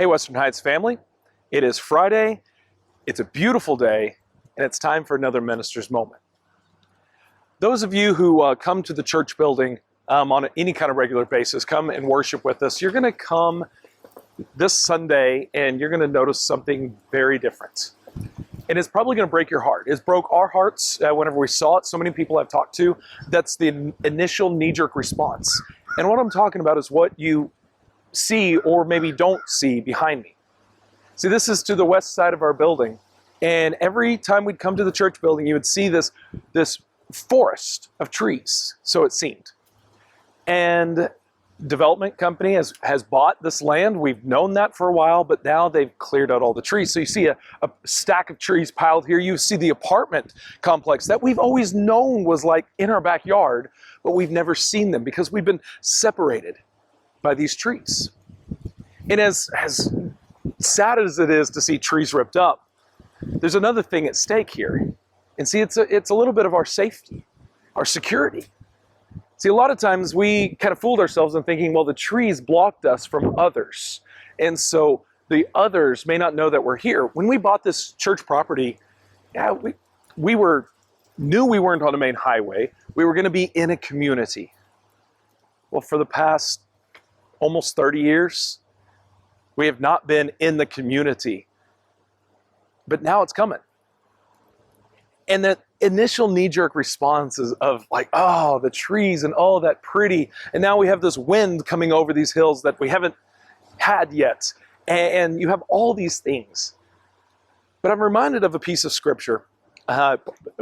Hey, Western Heights family. It is Friday, it's a beautiful day, and it's time for another Minister's Moment. Those of you who come to the church building on any kind of regular basis, come and worship with us, you're going to come this Sunday and you're going to notice something very different. And it's probably going to break your heart. It broke our hearts whenever we saw it. So many people I've talked to, that's the initial knee-jerk response. And what I'm talking about is what you see or maybe don't see behind me. See, this is to the west side of our building, and every time we'd come to the church building, you would see this forest of trees, so it seemed. And development company has bought this land. We've known that for a while, but now they've cleared out all the trees. So you see a stack of trees piled here. You see the apartment complex that we've always known was like in our backyard, but we've never seen them because we've been separated by these trees. And as sad as it is to see trees ripped up, there's another thing at stake here. And see, it's a little bit of our safety, our security. See, a lot of times we kind of fooled ourselves in thinking, well, the trees blocked us from others. And so the others may not know that we're here. When we bought this church property, we knew we weren't on a main highway. We were going to be in a community. Well, for the past almost 30 years, we have not been in the community. But now it's coming. And that initial knee-jerk response is of like, oh, the trees and all that pretty. And now we have this wind coming over these hills that we haven't had yet. And you have all these things. But I'm reminded of a piece of scripture, a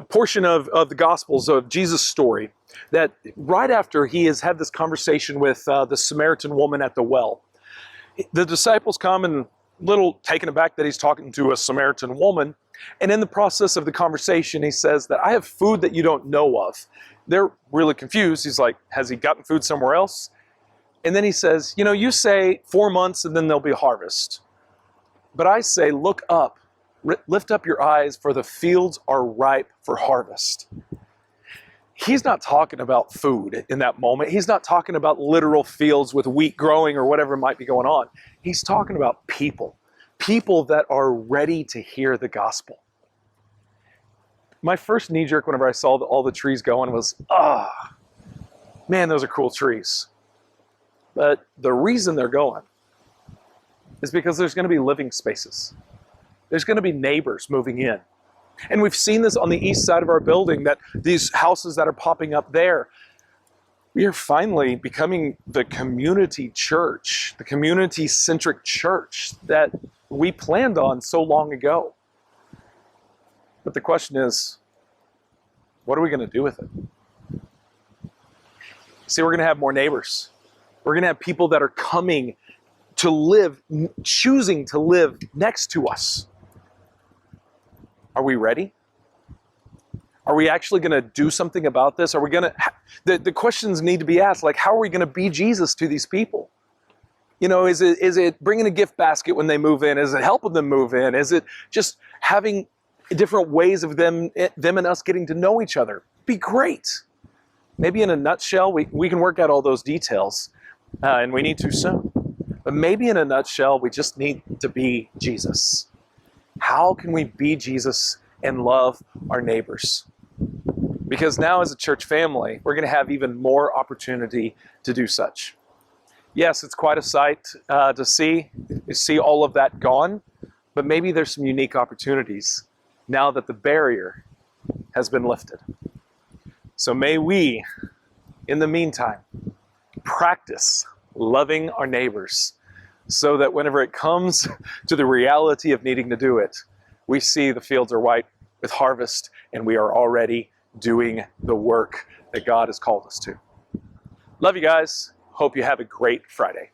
portion of the Gospels of Jesus' story, that right after he has had this conversation with the Samaritan woman at the well, the disciples come and a little taken aback that he's talking to a Samaritan woman. And in the process of the conversation, he says that I have food that you don't know of. They're really confused. He's like, has he gotten food somewhere else? And then he says, you say 4 months and then there'll be a harvest. But I say, look up, lift up your eyes, for the fields are ripe for harvest. He's not talking about food in that moment. He's not talking about literal fields with wheat growing or whatever might be going on. He's talking about people that are ready to hear the gospel. My first knee jerk whenever I saw all the trees going was, man, those are cool trees. But the reason they're going is because there's going to be living spaces. There's going to be neighbors moving in. And we've seen this on the east side of our building, that these houses that are popping up there, we are finally becoming the community church, the community-centric church that we planned on so long ago. But the question is, what are we going to do with it? See, we're going to have more neighbors. We're going to have people that are coming to live, choosing to live next to us. Are we ready? Are we actually going to do something about this? Are we going to, the questions need to be asked, like, how are we going to be Jesus to these people? Is it bringing a gift basket when they move in? Is it helping them move in? Is it just having different ways of them and us getting to know each other? Be great. Maybe in a nutshell, we can work out all those details, and we need to soon. But maybe in a nutshell, we just need to be Jesus. How can we be Jesus and love our neighbors? Because now as a church family, we're going to have even more opportunity to do such. Yes, it's quite a sight to see all of that gone, but maybe there's some unique opportunities now that the barrier has been lifted. So may we, in the meantime, practice loving our neighbors, so that whenever it comes to the reality of needing to do it, we see the fields are white with harvest, and we are already doing the work that God has called us to. Love you guys. Hope you have a great Friday.